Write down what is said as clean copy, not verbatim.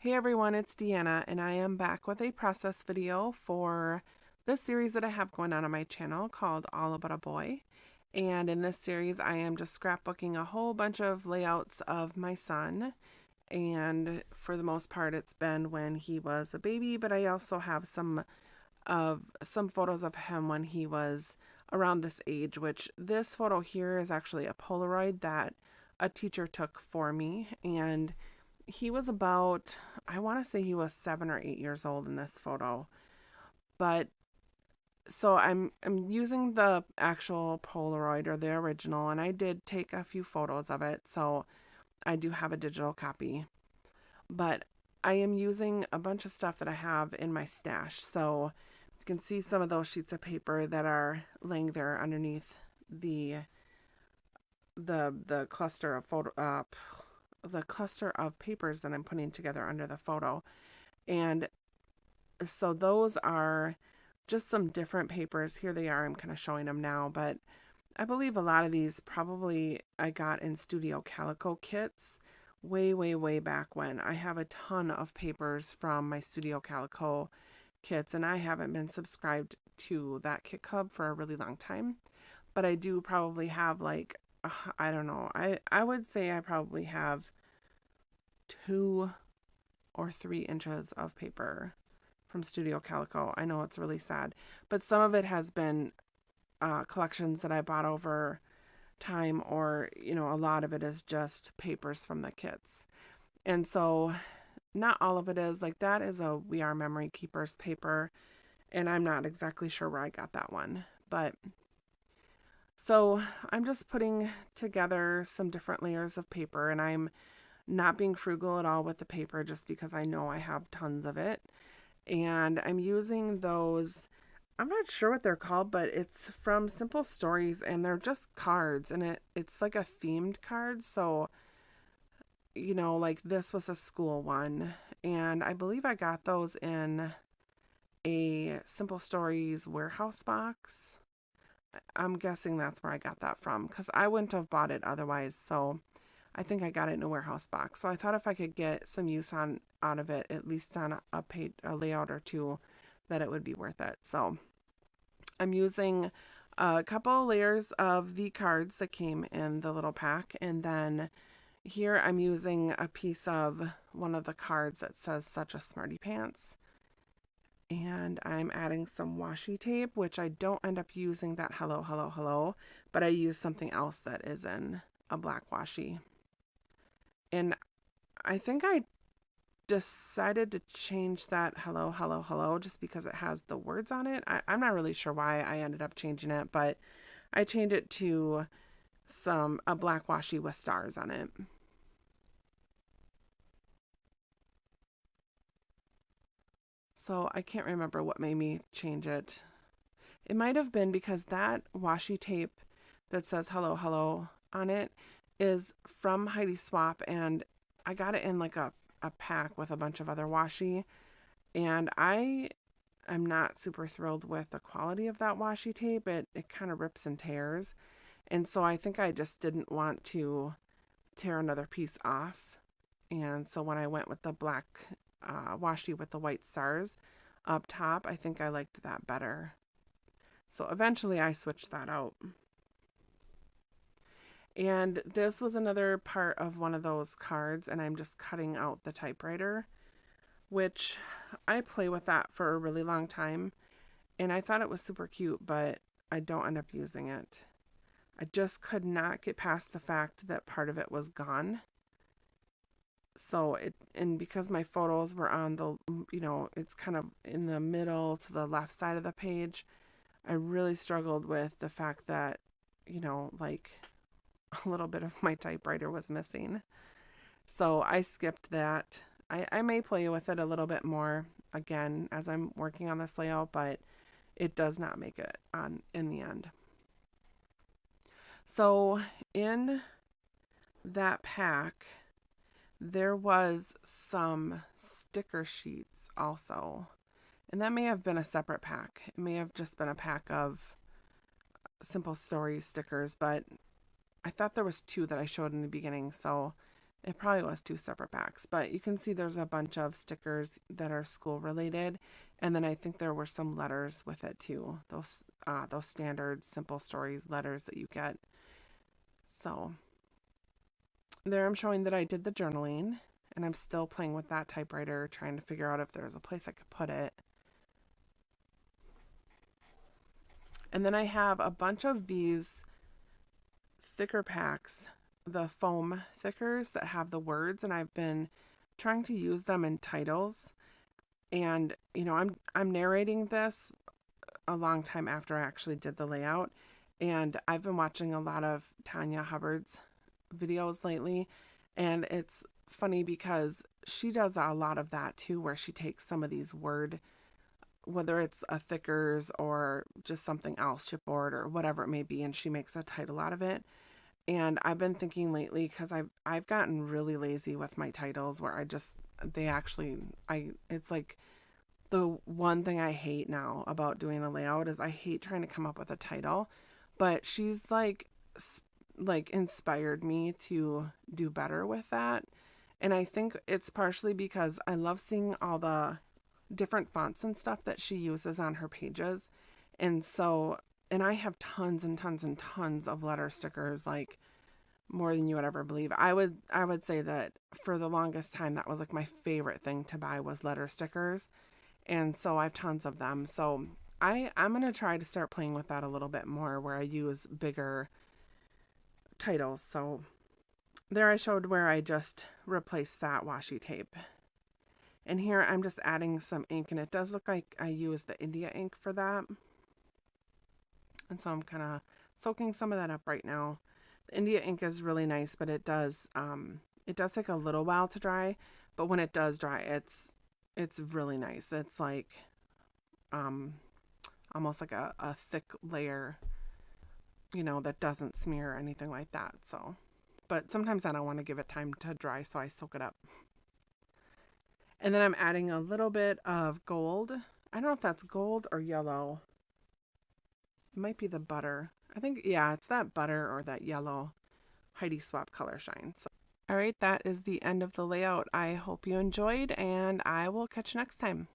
Hey everyone, it's Deanna, and I am back with a process video for this series that I have going on my channel called All About a Boy. And in this series, I am just scrapbooking a whole bunch of layouts of my son. And for the most part, it's been when he was a baby, but I also have some photos of him when he was around this age, which this photo here is actually a Polaroid that a teacher took for me. And he was about, I want to say he was 7 or 8 years old in this photo. But so I'm using the actual Polaroid or the original, and I did take a few photos of it, so I do have a digital copy. But I am using a bunch of stuff that I have in my stash. So you can see some of those sheets of paper that are laying there underneath the the cluster of the cluster of papers that I'm putting together under the photo. And so those are just some different papers. Here they are. I'm kind of showing them now, but I believe a lot of these probably I got in Studio Calico kits way, way, way back when. I have a ton of papers from my Studio Calico kits, and I haven't been subscribed to that Kit Cub for a really long time. But I do probably have like, I don't know, I would say I probably have 2 or 3 inches of paper from Studio Calico. I know it's really sad, but some of it has been collections that I bought over time, or a lot of it is just papers from the kits. And so not all of it is like that is a We Are Memory Keepers paper, and I'm not exactly sure where I got that one. But so I'm just putting together some different layers of paper, and I'm not being frugal at all with the paper just because I know I have tons of it. And I'm using those, I'm not sure what they're called, but it's from Simple Stories, and they're just cards, and it's like a themed card. So, like this was a school one, and I believe I got those in a Simple Stories warehouse box. I'm guessing that's where I got that from because I wouldn't have bought it otherwise. So I think I got it in a warehouse box. So I thought if I could get some use out of it, at least on a layout or two, that it would be worth it. So I'm using a couple layers of the cards that came in the little pack, and then here I'm using a piece of one of the cards that says "Such a Smarty Pants." And I'm adding some washi tape, which I don't end up using that hello, hello, hello, but I use something else that is in a black washi. And I think I decided to change that hello, hello, hello just because it has the words on it. I'm not really sure why I ended up changing it, but I changed it to a black washi with stars on it. So I can't remember what made me change it. It might have been because that washi tape that says hello, hello on it is from Heidi Swap, and I got it in like a pack with a bunch of other washi, and I'm not super thrilled with the quality of that washi tape. It kind of rips and tears, and so I think I just didn't want to tear another piece off. And so when I went with the black washi with the white stars up top, I think I liked that better. So eventually I switched that out. And this was another part of one of those cards, and I'm just cutting out the typewriter, which I play with that for a really long time, and I thought it was super cute, but I don't end up using it. I just could not get past the fact that part of it was gone. So and because my photos were on it's kind of in the middle to the left side of the page, I really struggled with the fact that, like a little bit of my typewriter was missing. So I skipped that. I may play with it a little bit more again as I'm working on this layout, but it does not make it on in the end. So in that pack, there was some sticker sheets also. And that may have been a separate pack. It may have just been a pack of Simple Stories stickers, but I thought there was 2 that I showed in the beginning, so It probably was 2 separate packs, but you can see there's a bunch of stickers that are school related, and then I think there were some letters with it too. Those standard simple stories letters that you get. So there I'm showing that I did the journaling, and I'm still playing with that typewriter, trying to figure out if there's a place I could put it. And then I have a bunch of these thicker packs, the foam thickers that have the words, and I've been trying to use them in titles. And I'm narrating this a long time after I actually did the layout, and I've been watching a lot of Tanya Hubbard's videos lately, and it's funny because she does a lot of that too, where she takes some of these whether it's a thickers or just something else, chipboard or whatever it may be, and she makes a title out of it. And I've been thinking lately, because I've gotten really lazy with my titles, where it's like the one thing I hate now about doing a layout is I hate trying to come up with a title. But she's like inspired me to do better with that. And I think it's partially because I love seeing all the different fonts and stuff that she uses on her pages. And so, and I have tons and tons and tons of letter stickers, like more than you would ever believe. I would say that for the longest time that was like my favorite thing to buy was letter stickers. And so I have tons of them. So I'm going to try to start playing with that a little bit more, where I use bigger titles. So there I showed where I just replaced that washi tape. And here I'm just adding some ink, and it does look like I used the India ink for that. And so I'm kind of soaking some of that up right now. The India ink is really nice, but it does take a little while to dry. But when it does dry, it's really nice. It's like almost like a thick layer, that doesn't smear or anything like that. So, but sometimes I don't want to give it time to dry, so I soak it up. And then I'm adding a little bit of gold. I don't know if that's gold or yellow. It might be the butter. I think, yeah, it's that butter or that yellow Heidi Swap color shine. So, all right, that is the end of the layout. I hope you enjoyed, and I will catch you next time.